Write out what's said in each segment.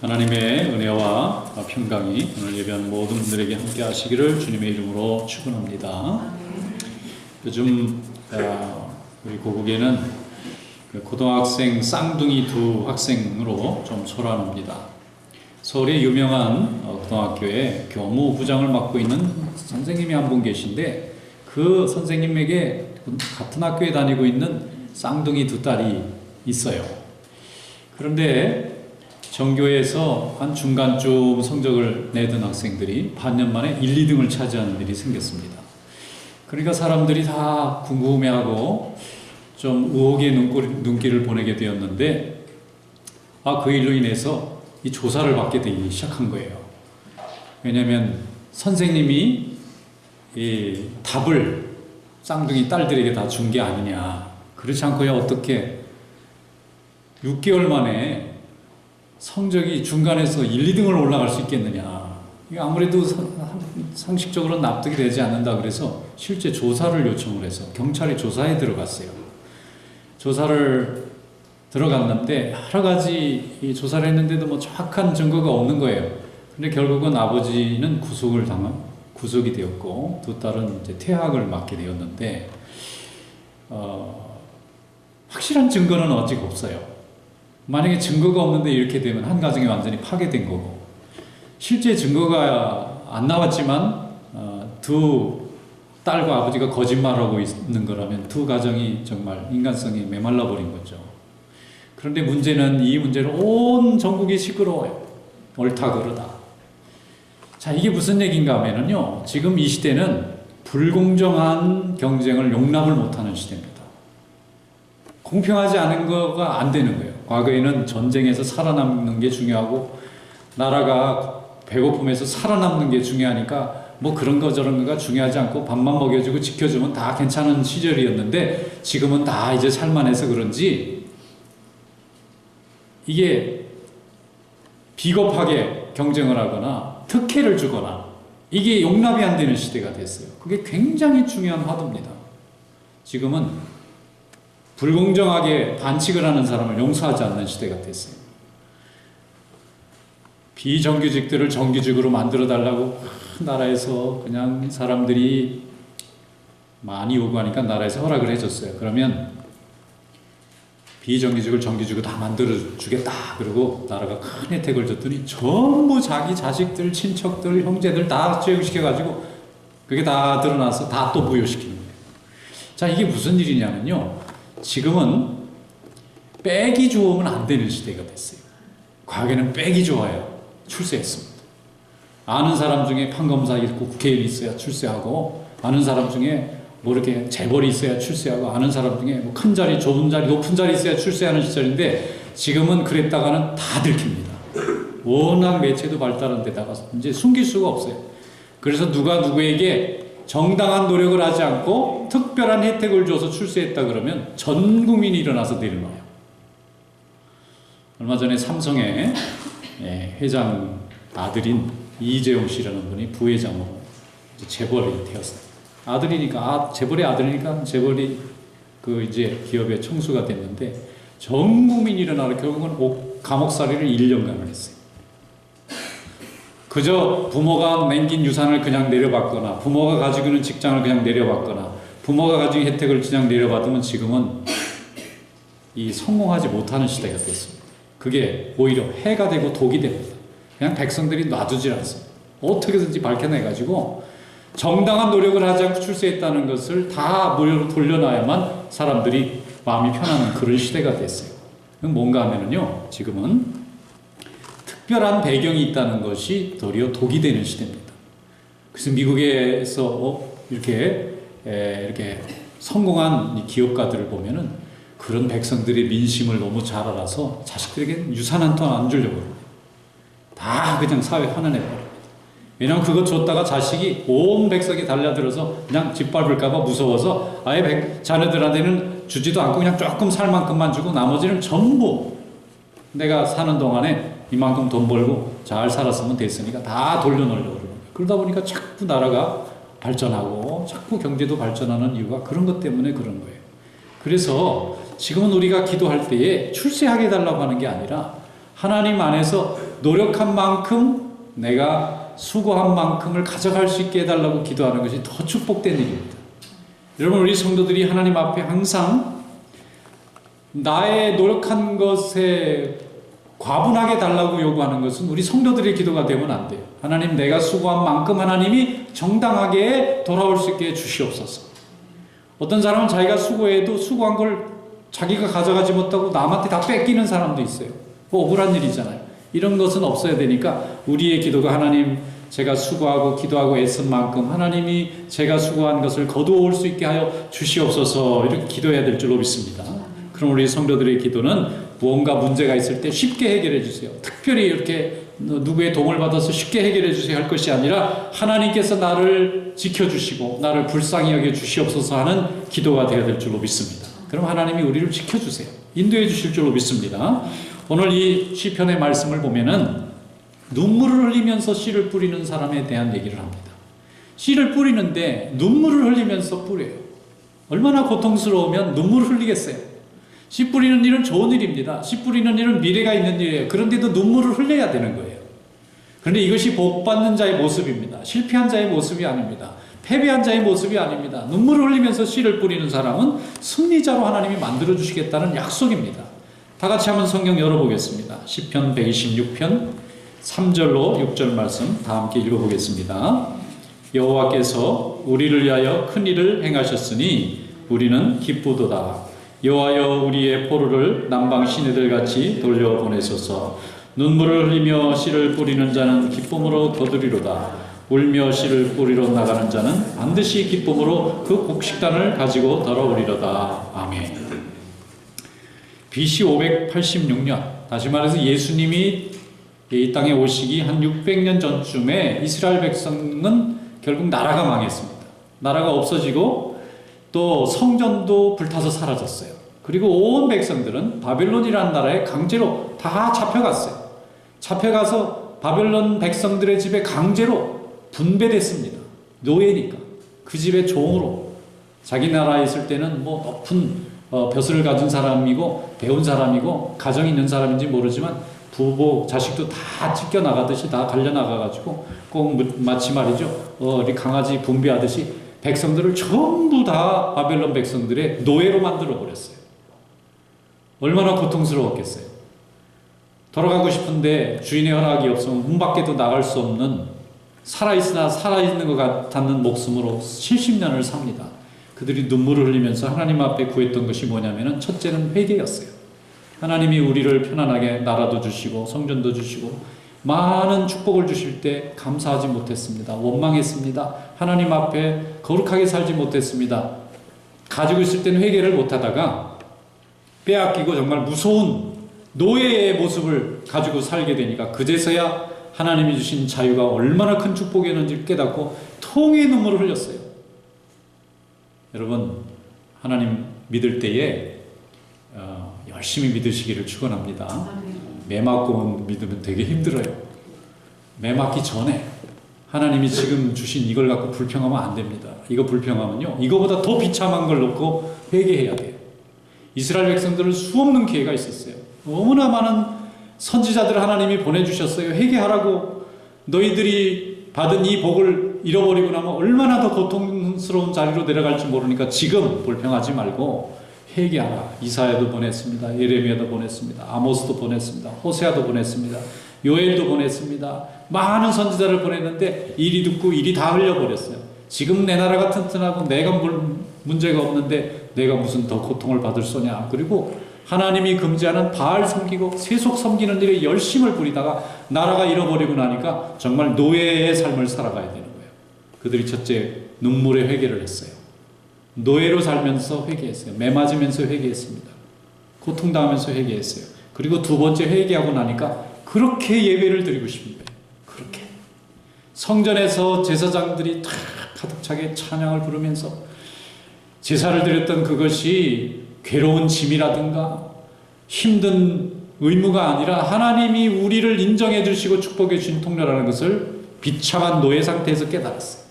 하나님의 은혜와 평강이 오늘 예배하는 모든 분들에게 함께 하시기를 주님의 이름으로 축원합니다. 요즘 우리 고국에는 고등학생 쌍둥이 두 학생으로 좀 소란합니다. 서울의 유명한 고등학교에 교무부장을 맡고 있는 선생님이 한 분 계신데, 그 선생님에게 같은 학교에 다니고 있는 쌍둥이 두 딸이 있어요. 그런데 전교에서 한 중간쯤 성적을 내던 학생들이 반년 만에 1, 2등을 차지하는 일이 생겼습니다. 그러니까 사람들이 다 궁금해하고 좀 의혹의 눈길을 보내게 되었는데, 그 일로 인해서 이 조사를 받게 되기 시작한 거예요. 왜냐하면 선생님이 이 답을 쌍둥이 딸들에게 다 준 게 아니냐. 그렇지 않고야 어떻게 6개월 만에 성적이 중간에서 1, 2등을 올라갈 수 있겠느냐. 이게 아무래도 상식적으로 납득이 되지 않는다. 그래서 실제 조사를 요청을 해서 경찰이 조사에 들어갔어요. 조사를 들어갔는데 여러 가지 조사를 했는데도 뭐 정확한 증거가 없는 거예요. 근데 결국은 아버지는 구속이 되었고 두 딸은 이제 퇴학을 맞게 되었는데, 확실한 증거는 아직 없어요. 만약에 증거가 없는데 이렇게 되면 한 가정이 완전히 파괴된 거고, 실제 증거가 안 나왔지만 두 딸과 아버지가 거짓말하고 있는 거라면 두 가정이 정말 인간성이 메말라 버린 거죠. 그런데 이 문제는 온 전국이 시끄러워요. 옳다 그르다. 자, 이게 무슨 얘기인가 하면요, 지금 이 시대는 불공정한 경쟁을 용납을 못하는 시대입니다. 공평하지 않은 거가 안 되는 거예요. 과거에는 전쟁에서 살아남는 게 중요하고 나라가 배고픔에서 살아남는 게 중요하니까 뭐 그런 거 저런 거가 중요하지 않고 밥만 먹여주고 지켜주면 다 괜찮은 시절이었는데, 지금은 다 이제 살만해서 그런지 이게 비겁하게 경쟁을 하거나 특혜를 주거나 이게 용납이 안 되는 시대가 됐어요. 그게 굉장히 중요한 화두입니다. 지금은 불공정하게 반칙을 하는 사람을 용서하지 않는 시대가 됐어요. 비정규직들을 정규직으로 만들어 달라고 나라에서 그냥 사람들이 많이 요구하니까 나라에서 허락을 해줬어요. 그러면 비정규직을 정규직으로 다 만들어 주겠다. 그리고 나라가 큰 혜택을 줬더니 전부 자기 자식들, 친척들, 형제들 다 교육시켜가지고 그게 다 드러나서 다 또 부여시키는 거예요. 자, 이게 무슨 일이냐면요, 지금은 빽이 좋으면 안 되는 시대가 됐어요. 과거에는 빽이 좋아야 출세했습니다. 아는 사람 중에 판검사 있고 국회의원 있어야 출세하고, 아는 사람 중에 뭐 이렇게 재벌이 있어야 출세하고, 아는 사람 중에 뭐 큰 자리, 좋은 자리, 높은 자리 있어야 출세하는 시절인데, 지금은 그랬다가는 다 들킵니다. 워낙 매체도 발달한 데다가 이제 숨길 수가 없어요. 그래서 누가 누구에게 정당한 노력을 하지 않고 특별한 혜택을 줘서 출세했다 그러면 전 국민이 일어나서 내려놔요. 얼마 전에 삼성의 회장 아들인 이재용 씨라는 분이 부회장으로 재벌이 되었어요. 재벌의 아들이니까 재벌이 이제 기업의 총수가 됐는데, 전 국민이 일어나서 결국은 감옥살이를 1년간을 했어요. 그저 부모가 남긴 유산을 그냥 내려받거나, 부모가 가지고 있는 직장을 그냥 내려받거나, 부모가 가지고 있는 혜택을 그냥 내려받으면 지금은 성공하지 못하는 시대가 됐습니다. 그게 오히려 해가 되고 독이 됩니다. 그냥 백성들이 놔두질 않습니다. 어떻게든지 밝혀내가지고 정당한 노력을 하지 않고 출세했다는 것을 다 무료로 돌려놔야만 사람들이 마음이 편안한 그런 시대가 됐어요. 뭔가 하면은요, 지금은 특별한 배경이 있다는 것이 도리어 독이 되는 시대입니다. 그래서 미국에서 이렇게 성공한 기업가들을 보면은 그런 백성들의 민심을 너무 잘 알아서 자식들에게 유산 한 톤 안 주려고 합니다. 다 그냥 사회 환원해버립니다. 왜냐하면 그거 줬다가 자식이 온 백성이 달려들어서 그냥 짓밟을까봐 무서워서 아예 자녀들한테는 주지도 않고 그냥 조금 살 만큼만 주고 나머지는 전부 내가 사는 동안에 이만큼 돈 벌고 잘 살았으면 됐으니까 다 돌려놓으려고 그러는 거예요. 그러다 보니까 자꾸 나라가 발전하고 자꾸 경제도 발전하는 이유가 그런 것 때문에 그런 거예요. 그래서 지금은 우리가 기도할 때에 출세하게 해달라고 하는 게 아니라 하나님 안에서 노력한 만큼 내가 수고한 만큼을 가져갈 수 있게 해달라고 기도하는 것이 더 축복된 일입니다. 여러분, 우리 성도들이 하나님 앞에 항상 나의 노력한 것에 과분하게 달라고 요구하는 것은 우리 성도들의 기도가 되면 안 돼요. 하나님, 내가 수고한 만큼 하나님이 정당하게 돌아올 수 있게 해주시옵소서. 어떤 사람은 자기가 수고해도 수고한 걸 자기가 가져가지 못하고 남한테 다 뺏기는 사람도 있어요. 억울한 일이잖아요. 이런 것은 없어야 되니까 우리의 기도가 하나님, 제가 수고하고 기도하고 애쓴 만큼 하나님이 제가 수고한 것을 거두어 올 수 있게 하여 주시옵소서, 이렇게 기도해야 될 줄로 믿습니다. 그럼 우리 성도들의 기도는 무언가 문제가 있을 때 쉽게 해결해 주세요. 특별히 이렇게 누구의 도움을 받아서 쉽게 해결해 주세요 할 것이 아니라 하나님께서 나를 지켜주시고 나를 불쌍히 여겨 주시옵소서 하는 기도가 되어야 될 줄로 믿습니다. 그럼 하나님이 우리를 지켜주세요. 인도해 주실 줄로 믿습니다. 오늘 이 시편의 말씀을 보면은 눈물을 흘리면서 씨를 뿌리는 사람에 대한 얘기를 합니다. 씨를 뿌리는데 눈물을 흘리면서 뿌려요. 얼마나 고통스러우면 눈물을 흘리겠어요. 씨 뿌리는 일은 좋은 일입니다. 씨 뿌리는 일은 미래가 있는 일이에요. 그런데도 눈물을 흘려야 되는 거예요. 그런데 이것이 복받는 자의 모습입니다. 실패한 자의 모습이 아닙니다. 패배한 자의 모습이 아닙니다. 눈물을 흘리면서 씨를 뿌리는 사람은 승리자로 하나님이 만들어주시겠다는 약속입니다. 다 같이 한번 성경 열어보겠습니다. 시편 126편 3절로 6절 말씀 다 함께 읽어보겠습니다. 여호와께서 우리를 위하여 큰 일을 행하셨으니 우리는 기쁘도다. 여호와여, 우리의 포로를 남방 시내들같이 돌려보내소서. 눈물을 흘리며 씨를 뿌리는 자는 기쁨으로 거두리로다. 울며 씨를 뿌리러 나가는 자는 반드시 기쁨으로 그 곡식단을 가지고 돌아오리로다. 아멘. BC 586년, 다시 말해서 예수님이 이 땅에 오시기 한 600년 전쯤에 이스라엘 백성은 결국 나라가 망했습니다. 나라가 없어지고 또 성전도 불타서 사라졌어요. 그리고 온 백성들은 바벨론이라는 나라에 강제로 다 잡혀갔어요. 잡혀가서 바벨론 백성들의 집에 강제로 분배됐습니다. 노예니까. 그 집의 종으로. 자기 나라에 있을 때는 뭐 높은 벼슬을 가진 사람이고 배운 사람이고 가정이 있는 사람인지 모르지만 부모, 자식도 다 찢겨나가듯이 다 갈려나가가지고 꼭 마치 말이죠. 우리 강아지 분배하듯이 백성들을 전부 다 바벨론 백성들의 노예로 만들어버렸어요. 얼마나 고통스러웠겠어요. 돌아가고 싶은데 주인의 허락이 없으면 문 밖에도 나갈 수 없는, 살아있으나 살아있는 것 같다는 목숨으로 70년을 삽니다. 그들이 눈물을 흘리면서 하나님 앞에 구했던 것이 뭐냐면은 첫째는 회개였어요. 하나님이 우리를 편안하게 나라도 주시고 성전도 주시고 많은 축복을 주실 때 감사하지 못했습니다. 원망했습니다. 하나님 앞에 거룩하게 살지 못했습니다. 가지고 있을 때는 회개를 못하다가 빼앗기고 정말 무서운 노예의 모습을 가지고 살게 되니까 그제서야 하나님이 주신 자유가 얼마나 큰 축복이었는지 깨닫고 통의 눈물을 흘렸어요. 여러분, 하나님 믿을 때에 열심히 믿으시기를 축원합니다. 매 맞고 믿으면 되게 힘들어요. 매 맞기 전에 하나님이 지금 주신 이걸 갖고 불평하면 안 됩니다. 이거 불평하면요, 이거보다 더 비참한 걸 놓고 회개해야 돼요. 이스라엘 백성들은 수없는 기회가 있었어요. 너무나 많은 선지자들 하나님이 보내주셨어요. 회개하라고. 너희들이 받은 이 복을 잃어버리고 나면 얼마나 더 고통스러운 자리로 내려갈지 모르니까 지금 불평하지 말고 회개하라. 이사야도 보냈습니다. 예레미야도 보냈습니다. 아모스도 보냈습니다. 호세아도 보냈습니다. 요엘도 보냈습니다. 많은 선지자를 보냈는데 일이 듣고 일이 다 흘려버렸어요. 지금 내 나라가 튼튼하고 내가 문제가 없는데 내가 무슨 더 고통을 받을 소냐. 그리고 하나님이 금지하는 바알 섬기고 세속 섬기는 일에 열심을 부리다가 나라가 잃어버리고 나니까 정말 노예의 삶을 살아가야 되는 거예요. 그들이 첫째 눈물의 회개를 했어요. 노예로 살면서 회개했어요. 매 맞으면서 회개했습니다. 고통당하면서 회개했어요. 그리고 두 번째 회개하고 나니까 그렇게 예배를 드리고 싶은 거예요. 그렇게 성전에서 제사장들이 다 가득 차게 찬양을 부르면서 제사를 드렸던 그것이 괴로운 짐이라든가 힘든 의무가 아니라 하나님이 우리를 인정해 주시고 축복해 주신 통로라는 것을 비참한 노예 상태에서 깨달았어요.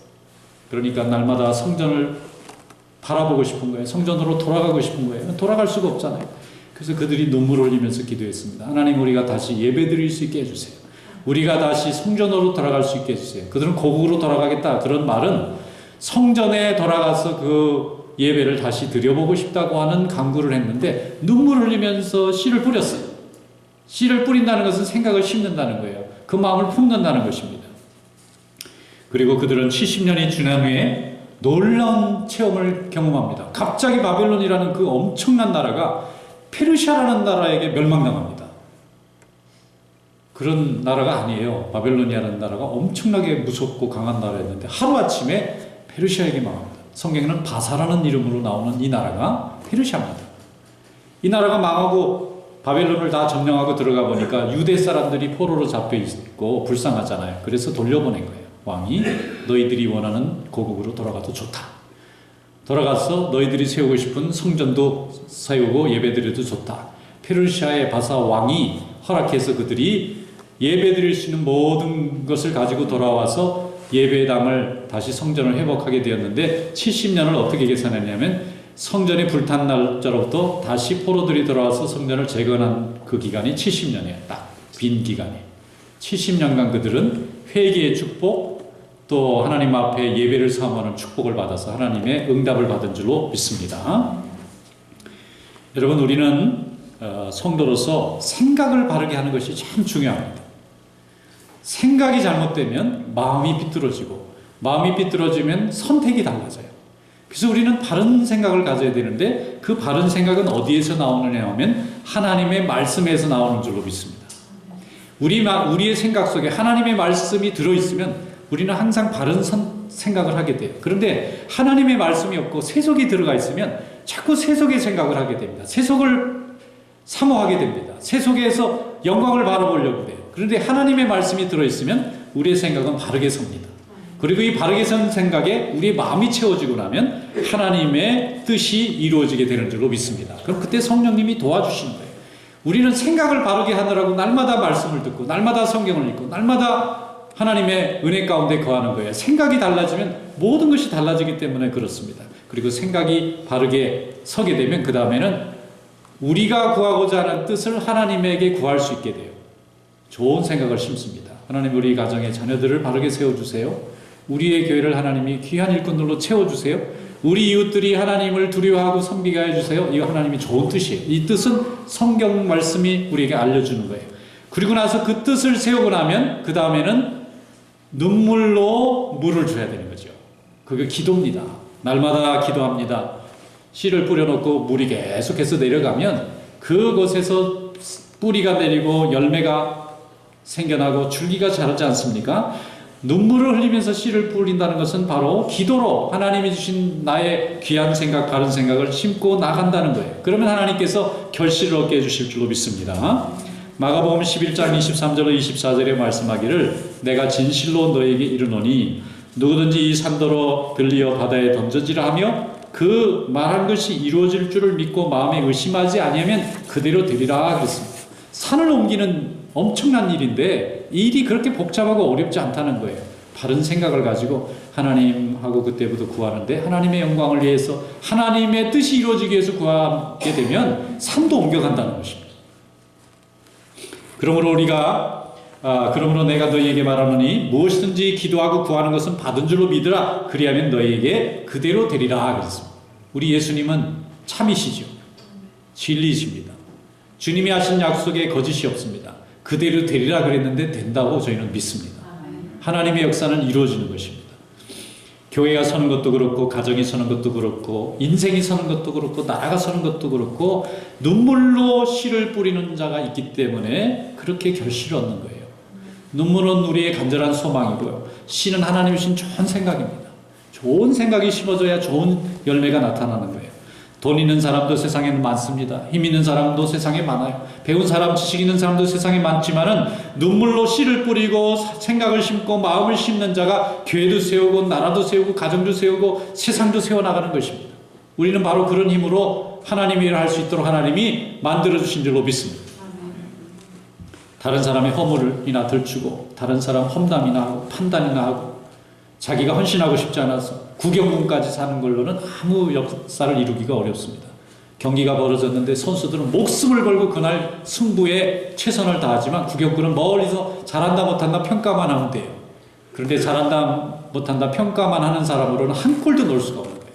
그러니까 날마다 성전을 바라보고 싶은 거예요. 성전으로 돌아가고 싶은 거예요. 돌아갈 수가 없잖아요. 그래서 그들이 눈물을 흘리면서 기도했습니다. 하나님, 우리가 다시 예배 드릴 수 있게 해주세요. 우리가 다시 성전으로 돌아갈 수 있게 해주세요. 그들은 고국으로 돌아가겠다. 그런 말은 성전에 돌아가서 그 예배를 다시 드려보고 싶다고 하는 간구를 했는데 눈물을 흘리면서 씨를 뿌렸어요. 씨를 뿌린다는 것은 생각을 심는다는 거예요. 그 마음을 품는다는 것입니다. 그리고 그들은 70년이 지난 후에 놀라운 체험을 경험합니다. 갑자기 바벨론이라는 그 엄청난 나라가 페르시아라는 나라에게 멸망당합니다. 그런 나라가 아니에요. 바벨론이라는 나라가 엄청나게 무섭고 강한 나라였는데 하루아침에 페르시아에게 망합니다. 성경에는 바사라는 이름으로 나오는 이 나라가 페르시아입니다. 이 나라가 망하고 바벨론을 다 점령하고 들어가 보니까 유대 사람들이 포로로 잡혀 있고 불쌍하잖아요. 그래서 돌려보낸 거예요. 왕이 너희들이 원하는 고국으로 돌아가도 좋다. 돌아가서 너희들이 세우고 싶은 성전도 세우고 예배드려도 좋다. 페르시아의 바사 왕이 허락해서 그들이 예배드릴 수 있는 모든 것을 가지고 돌아와서 예배당을 다시 성전을 회복하게 되었는데 70년을 어떻게 계산했냐면 성전이 불탄 날짜로부터 다시 포로들이 돌아와서 성전을 재건한 그 기간이 70년이에요. 딱 빈 기간이. 70년간 그들은 회개의 축복 또 하나님 앞에 예배를 사모하는 축복을 받아서 하나님의 응답을 받은 줄로 믿습니다. 여러분 우리는 성도로서 생각을 바르게 하는 것이 참 중요합니다. 생각이 잘못되면 마음이 비뚤어지고 마음이 비뚤어지면 선택이 달라져요. 그래서 우리는 바른 생각을 가져야 되는데 그 바른 생각은 어디에서 나오느냐 하면 하나님의 말씀에서 나오는 줄로 믿습니다. 우리의 생각 속에 하나님의 말씀이 들어있으면 우리는 항상 바른 생각을 하게 돼요. 그런데 하나님의 말씀이 없고 세속이 들어가 있으면 자꾸 세속의 생각을 하게 됩니다. 세속을 사모하게 됩니다. 세속에서 영광을 바라보려고 해요. 그런데 하나님의 말씀이 들어있으면 우리의 생각은 바르게 섭니다. 그리고 이 바르게 선 생각에 우리의 마음이 채워지고 나면 하나님의 뜻이 이루어지게 되는 줄로 믿습니다. 그럼 그때 성령님이 도와주시는 거예요. 우리는 생각을 바르게 하느라고 날마다 말씀을 듣고 날마다 성경을 읽고 날마다 하나님의 은혜 가운데 거하는 거예요. 생각이 달라지면 모든 것이 달라지기 때문에 그렇습니다. 그리고 생각이 바르게 서게 되면 그 다음에는 우리가 구하고자 하는 뜻을 하나님에게 구할 수 있게 돼요. 좋은 생각을 심습니다. 하나님 우리 가정의 자녀들을 바르게 세워주세요. 우리의 교회를 하나님이 귀한 일꾼들로 채워주세요. 우리 이웃들이 하나님을 두려워하고 섬기게 해주세요. 이거 하나님이 좋은 뜻이에요. 이 뜻은 성경 말씀이 우리에게 알려주는 거예요. 그리고 나서 그 뜻을 세우고 나면 그 다음에는 눈물로 물을 줘야 되는 거죠. 그게 기도입니다. 날마다 기도합니다. 씨를 뿌려놓고 물이 계속해서 내려가면 그곳에서 뿌리가 내리고 열매가 생겨나고 줄기가 자라지 않습니까? 눈물을 흘리면서 씨를 뿌린다는 것은 바로 기도로 하나님이 주신 나의 귀한 생각, 바른 생각을 심고 나간다는 거예요. 그러면 하나님께서 결실을 얻게 해주실 줄로 믿습니다. 마가복음 11장 23절로 24절에 말씀하기를 내가 진실로 너에게 이르노니 누구든지 이 산더러 들리어 바다에 던져지라 하며 그 말한 것이 이루어질 줄을 믿고 마음에 의심하지 아니하면 그대로 되리라 그랬습니다. 산을 옮기는 엄청난 일인데 일이 그렇게 복잡하고 어렵지 않다는 거예요. 바른 생각을 가지고 하나님하고 그때부터 구하는데 하나님의 영광을 위해서 하나님의 뜻이 이루어지기 위해서 구하게 되면 산도 옮겨간다는 것입니다. 그러므로 내가 너희에게 말하노니 무엇이든지 기도하고 구하는 것은 받은 줄로 믿으라. 그리하면 너희에게 그대로 되리라 그랬습니다. 우리 예수님은 참이시죠. 진리이십니다. 주님이 하신 약속에 거짓이 없습니다. 그대로 되리라 그랬는데 된다고 저희는 믿습니다. 하나님의 역사는 이루어지는 것입니다. 교회가 서는 것도 그렇고 가정이 서는 것도 그렇고 인생이 서는 것도 그렇고 나라가 서는 것도 그렇고 눈물로 씨를 뿌리는 자가 있기 때문에 그렇게 결실을 얻는 거예요. 눈물은 우리의 간절한 소망이고요. 씨는 하나님이 주신 좋은 생각입니다. 좋은 생각이 심어져야 좋은 열매가 나타나는 거예요. 돈 있는 사람도 세상에 많습니다. 힘 있는 사람도 세상에 많아요. 배운 사람, 지식 있는 사람도 세상에 많지만은 눈물로 씨를 뿌리고 생각을 심고 마음을 심는 자가 교회도 세우고 나라도 세우고 가정도 세우고 세상도 세워나가는 것입니다. 우리는 바로 그런 힘으로 하나님의 일을 할 수 있도록 하나님이 만들어주신 줄로 믿습니다. 다른 사람의 허물이나 들추고 다른 사람 험담이나 하고 판단이나 하고 자기가 헌신하고 싶지 않아서 구경문까지 사는 걸로는 아무 역사를 이루기가 어렵습니다. 경기가 벌어졌는데 선수들은 목숨을 걸고 그날 승부에 최선을 다하지만 구경꾼은 멀리서 잘한다 못한다 평가만 하면 돼요. 그런데 잘한다 못한다 평가만 하는 사람으로는 한 골도 넣을 수가 없는 거예요.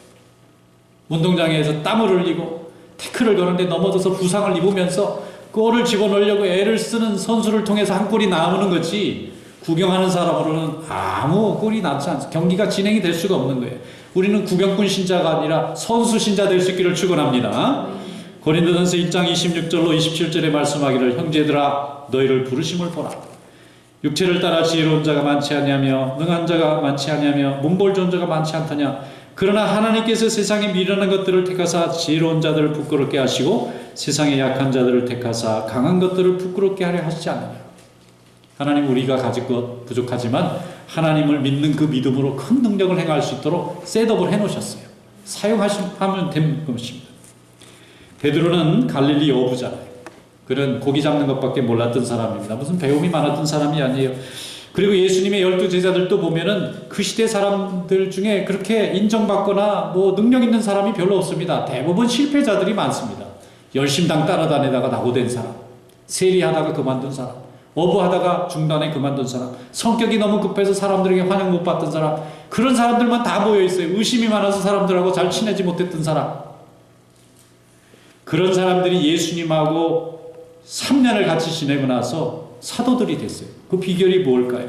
운동장에서 땀을 흘리고 태클을 거는데 넘어져서 부상을 입으면서 골을 집어넣으려고 애를 쓰는 선수를 통해서 한 골이 나오는 거지, 구경하는 사람으로는 아무 골이 나지 않습니다. 경기가 진행이 될 수가 없는 거예요. 우리는 구경꾼 신자가 아니라 선수 신자 될 수 있기를 축원합니다. 고린도전서 1장 26절로 27절에 말씀하기를, 형제들아 너희를 부르심을 보라. 육체를 따라 지혜로운 자가 많지 아니하며 능한 자가 많지 아니하며 문벌 좋은 자가 많지 않더냐. 그러나 하나님께서 세상에 미련한 것들을 택하사 지혜로운 자들을 부끄럽게 하시고 세상에 약한 자들을 택하사 강한 것들을 부끄럽게 하려 하시지 않느냐. 하나님, 우리가 가질 것 부족하지만 하나님을 믿는 그 믿음으로 큰 능력을 행할 수 있도록 셋업을 해놓으셨어요. 사용하시면 되는 것입니다. 베드로는 갈릴리 어부잖아요. 그는 고기 잡는 것밖에 몰랐던 사람입니다. 무슨 배움이 많았던 사람이 아니에요. 그리고 예수님의 12제자들도 보면은 그 시대 사람들 중에 그렇게 인정받거나 뭐 능력 있는 사람이 별로 없습니다. 대부분 실패자들이 많습니다. 열심당 따라다니다가 낙오된 사람, 세리하다가 그만둔 사람, 어부하다가 중단에 그만둔 사람, 성격이 너무 급해서 사람들에게 환영 못 받던 사람, 그런 사람들만 다 모여 있어요. 의심이 많아서 사람들하고 잘 친해지 못했던 사람. 그런 사람들이 예수님하고 3년을 같이 지내고 나서 사도들이 됐어요. 그 비결이 뭘까요?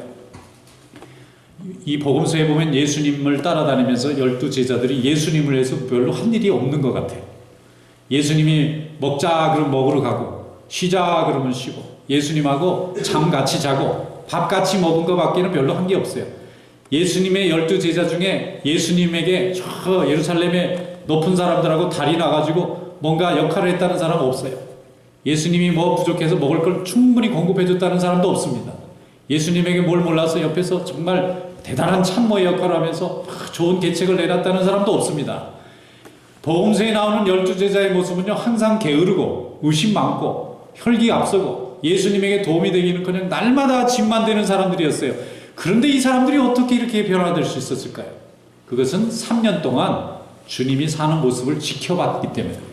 이 복음서에 보면 예수님을 따라다니면서 12제자들이 예수님을 위해서 별로 한 일이 없는 것 같아요. 예수님이 먹자 그러면 먹으러 가고, 쉬자 그러면 쉬고, 예수님하고 잠 같이 자고 밥 같이 먹은 것밖에는 별로 한 게 없어요. 예수님의 12제자 중에 예수님에게 저 예루살렘의 높은 사람들하고 달이 나가지고 뭔가 역할을 했다는 사람은 없어요. 예수님이 뭐 부족해서 먹을 걸 충분히 공급해 줬다는 사람도 없습니다. 예수님에게 뭘 몰라서 옆에서 정말 대단한 참모의 역할을 하면서 좋은 계책을 내놨다는 사람도 없습니다. 복음서에 나오는 12제자의 모습은요, 항상 게으르고 의심 많고 혈기 앞서고 예수님에게 도움이 되기는커녕 날마다 짐만 되는 사람들이었어요. 그런데 이 사람들이 어떻게 이렇게 변화될 수 있었을까요? 그것은 3년 동안 주님이 사는 모습을 지켜봤기 때문이에요.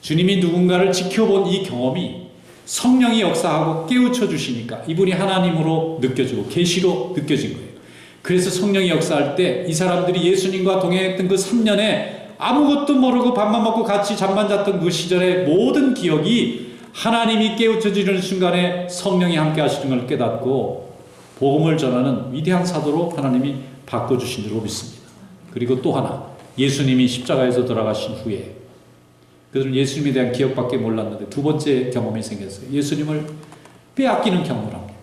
주님이 누군가를 지켜본 이 경험이 성령이 역사하고 깨우쳐 주시니까 이분이 하나님으로 느껴지고 계시로 느껴진 거예요. 그래서 성령이 역사할 때 이 사람들이 예수님과 동행했던 그 3년에 아무것도 모르고 밥만 먹고 같이 잠만 잤던 그 시절의 모든 기억이 하나님이 깨우쳐지는 순간에 성령이 함께 하시는 걸 깨닫고 복음을 전하는 위대한 사도로 하나님이 바꿔주신 줄로 믿습니다. 그리고 또 하나, 예수님이 십자가에서 돌아가신 후에 그들은 예수님에 대한 기억밖에 몰랐는데 두 번째 경험이 생겼어요. 예수님을 빼앗기는 경험을 합니다.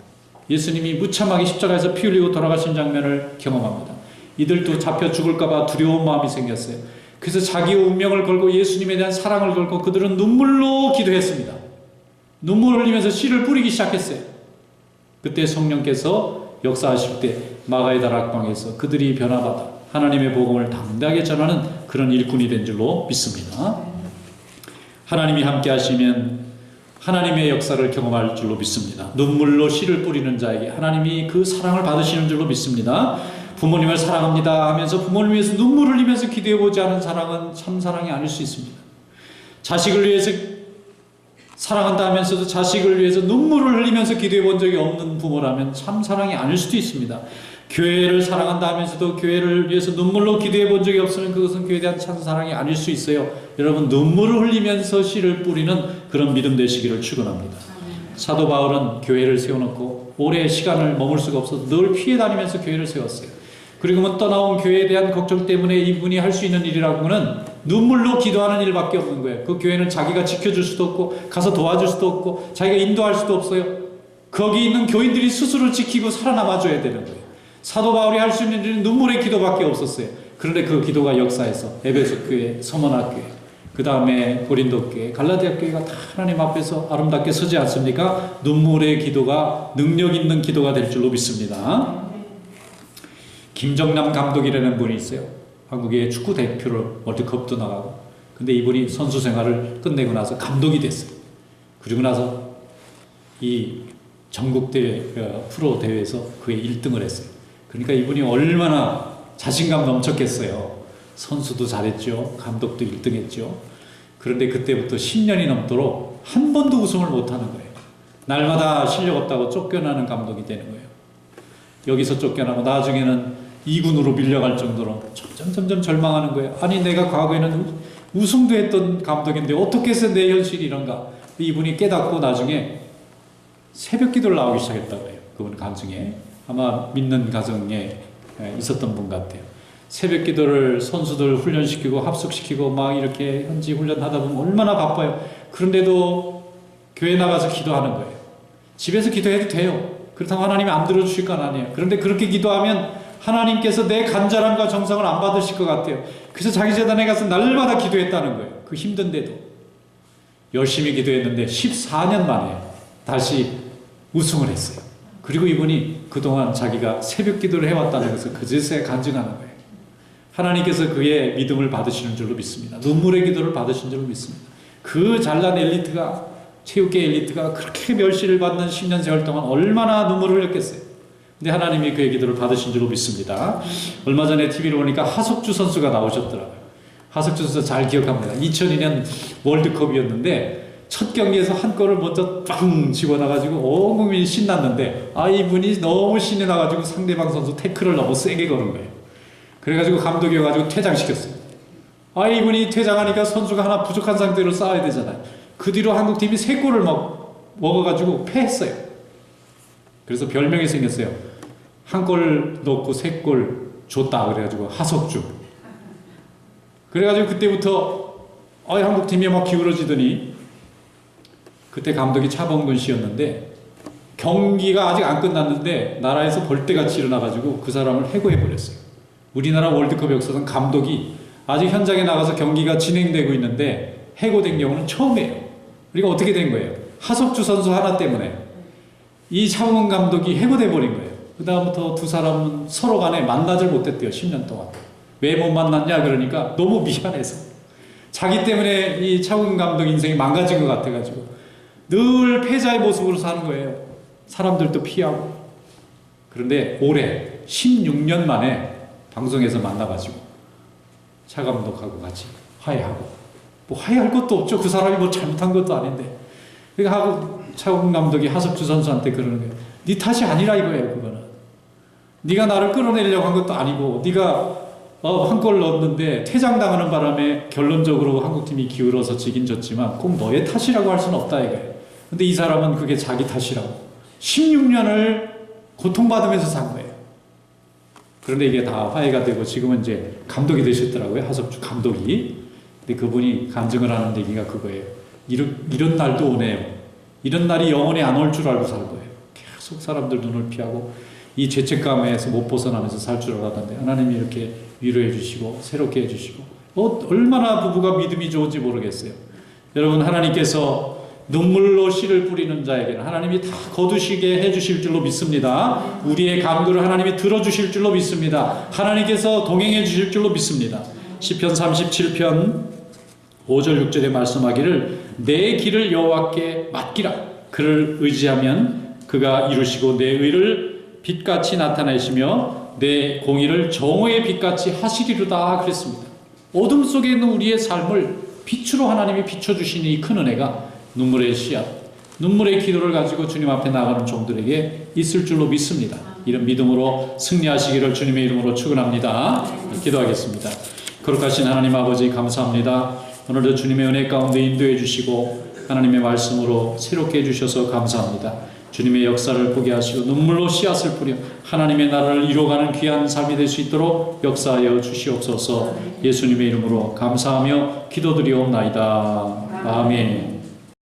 예수님이 무참하게 십자가에서 피 흘리고 돌아가신 장면을 경험합니다. 이들도 잡혀 죽을까 봐 두려운 마음이 생겼어요. 그래서 자기의 운명을 걸고 예수님에 대한 사랑을 걸고 그들은 눈물로 기도했습니다. 눈물을 흘리면서 씨를 뿌리기 시작했어요. 그때 성령께서 역사하실 때 마가의 다락방에서 그들이 변화받아 하나님의 복음을 당당하게 전하는 그런 일꾼이 된 줄로 믿습니다. 하나님이 함께 하시면 하나님의 역사를 경험할 줄로 믿습니다. 눈물로 씨를 뿌리는 자에게 하나님이 그 사랑을 받으시는 줄로 믿습니다. 부모님을 사랑합니다 하면서 부모를 위해서 눈물을 흘리면서 기도해보지 않은 사랑은 참 사랑이 아닐 수 있습니다. 자식을 위해서 사랑한다 하면서도 자식을 위해서 눈물을 흘리면서 기도해본 적이 없는 부모라면 참 사랑이 아닐 수도 있습니다. 교회를 사랑한다 하면서도 교회를 위해서 눈물로 기도해본 적이 없으면 그것은 교회에 대한 참 사랑이 아닐 수 있어요. 여러분, 눈물을 흘리면서 씨를 뿌리는 그런 믿음 되시기를 축원합니다. 사도 바울은 교회를 세워놓고 오래 시간을 머물 수가 없어서 늘 피해 다니면서 교회를 세웠어요. 그리고 떠나온 교회에 대한 걱정 때문에 이분이 할 수 있는 일이라고는 눈물로 기도하는 일밖에 없는 거예요. 그 교회는 자기가 지켜줄 수도 없고 가서 도와줄 수도 없고 자기가 인도할 수도 없어요. 거기 있는 교인들이 스스로 지키고 살아남아줘야 되는 거예요. 사도 바울이 할 수 있는 일은 눈물의 기도밖에 없었어요. 그런데 그 기도가 역사해서 에베소 교회, 서머나 교회, 그 다음에 고린도 교회, 갈라디아 교회가 다 하나님 앞에서 아름답게 서지 않습니까? 눈물의 기도가 능력 있는 기도가 될 줄로 믿습니다. 김정남 감독이라는 분이 있어요. 한국의 축구 대표를 월드컵도 나가고, 근데 이분이 선수 생활을 끝내고 나서 감독이 됐어요. 그리고 나서 이 전국 대회, 프로 대회에서 그의 1등을 했어요. 그러니까 이분이 얼마나 자신감 넘쳤겠어요. 선수도 잘했죠. 감독도 1등 했죠. 그런데 그때부터 10년이 넘도록 한 번도 우승을 못하는 거예요. 날마다 실력 없다고 쫓겨나는 감독이 되는 거예요. 여기서 쫓겨나고 나중에는 2군으로 밀려갈 정도로 점점 절망하는 거예요. 아니 내가 과거에는 우승도 했던 감독인데 어떻게 해서 내 현실이 이런가. 이분이 깨닫고 나중에 새벽 기도를 나오기 시작했다고 해요. 그분 가정에 아마 믿는 가정에 있었던 분 같아요. 새벽 기도를 선수들 훈련시키고 합숙시키고 막 이렇게 현지 훈련하다 보면 얼마나 바빠요. 그런데도 교회 나가서 기도하는 거예요. 집에서 기도해도 돼요. 그렇다고 하나님이 안 들어주실 건 아니에요. 그런데 그렇게 기도하면 하나님께서 내 간절함과 정성을 안 받으실 것 같아요. 그래서 자기 재단에 가서 날마다 기도했다는 거예요. 그 힘든데도 열심히 기도했는데 14년 만에 다시 우승을 했어요. 그리고 이분이 그동안 자기가 새벽 기도를 해왔다는 것을 그제서야 간증하는 거예요. 하나님께서 그의 믿음을 받으시는 줄로 믿습니다. 눈물의 기도를 받으신 줄로 믿습니다. 그 잘난 엘리트가, 체육계 엘리트가 그렇게 멸시를 받는 10년 세월 동안 얼마나 눈물을 흘렸겠어요. 근데 하나님이 그의 기도를 받으신 줄로 믿습니다. 얼마 전에 TV를 보니까 하석주 선수가 나오셨더라고요. 하석주 선수 잘 기억합니다. 2002년 월드컵이었는데 첫 경기에서 한 골을 먼저 빵 집어넣어가지고 온 국민이 신났는데 이분이 너무 신이 나가지고 상대방 선수 태클을 너무 세게 거는 거예요. 그래가지고 감독이 와가지고 퇴장시켰어요. 이분이 퇴장하니까 선수가 하나 부족한 상태로 싸워야 되잖아요. 그 뒤로 한국팀이 3골을 먹어가지고 패했어요. 그래서 별명이 생겼어요. 한 골 넣고 3골 줬다 그래가지고 하석주. 그래가지고 그때부터 한국팀이 막 기울어지더니 그때 감독이 차범근 씨였는데 경기가 아직 안 끝났는데 나라에서 벌떼같이 일어나가지고 그 사람을 해고해버렸어요. 우리나라 월드컵 역사상 감독이 아직 현장에 나가서 경기가 진행되고 있는데 해고된 경우는 처음이에요. 그러니까 어떻게 된 거예요? 하석주 선수 하나 때문에 이 차범근 감독이 해고돼 버린 거예요. 그 다음부터 두 사람은 서로 간에 만나질 못했대요. 10년 동안. 왜 못 만났냐 그러니까 너무 미안해서. 자기 때문에 이 차범근 감독 인생이 망가진 것 같아가지고 늘 패자의 모습으로 사는 거예요. 사람들도 피하고. 그런데 올해 16년 만에 방송에서 만나가지고 차 감독하고 같이 화해하고, 뭐 화해할 것도 없죠. 그 사람이 뭐 잘못한 것도 아닌데. 그러니까 하고 차범근 감독이 하석주 선수한테 그러는 거예요. 네 탓이 아니라 이거예요. 그거는 네가 나를 끌어내려고 한 것도 아니고 네가 한 골 넣었는데 퇴장당하는 바람에 결론적으로 한국팀이 기울어서 지긴 졌지만 꼭 너의 탓이라고 할 수는 없다 이거예요. 근데 이 사람은 그게 자기 탓이라고 16년을 고통받으면서 산 거예요. 그런데 이게 다 화해가 되고 지금은 이제 감독이 되셨더라고요. 하석주 감독이. 근데 그분이 간증을 하는 얘기가 그거예요. 이런 날도 오네요. 이런 날이 영원히 안 올 줄 알고 살 거예요. 계속 사람들 눈을 피하고 이 죄책감에서 못 벗어나면서 살 줄 알았는데 하나님이 이렇게 위로해 주시고 새롭게 해주시고 얼마나 부부가 믿음이 좋은지 모르겠어요. 여러분, 하나님께서 눈물로 씨를 뿌리는 자에게는 하나님이 다 거두시게 해주실 줄로 믿습니다. 우리의 간구를 하나님이 들어주실 줄로 믿습니다. 하나님께서 동행해 주실 줄로 믿습니다. 시편 37편 5절 6절에 말씀하기를 내 길을 여호와께 맡기라. 그를 의지하면 그가 이루시고 내 의를 빛같이 나타내시며 내 공의를 정오의 빛같이 하시리로다 그랬습니다. 어둠 속에 있는 우리의 삶을 빛으로 하나님이 비춰주시니 이 큰 은혜가 눈물의 씨앗, 눈물의 기도를 가지고 주님 앞에 나가는 종들에게 있을 줄로 믿습니다. 이런 믿음으로 승리하시기를 주님의 이름으로 축원합니다. 기도하겠습니다. 거룩하신 하나님 아버지 감사합니다. 오늘도 주님의 은혜 가운데 인도해 주시고 하나님의 말씀으로 새롭게 해주셔서 감사합니다. 주님의 역사를 보게 하시고 눈물로 씨앗을 뿌려 하나님의 나라를 이루어가는 귀한 삶이 될 수 있도록 역사하여 주시옵소서. 예수님의 이름으로 감사하며 기도드리옵나이다. 아멘.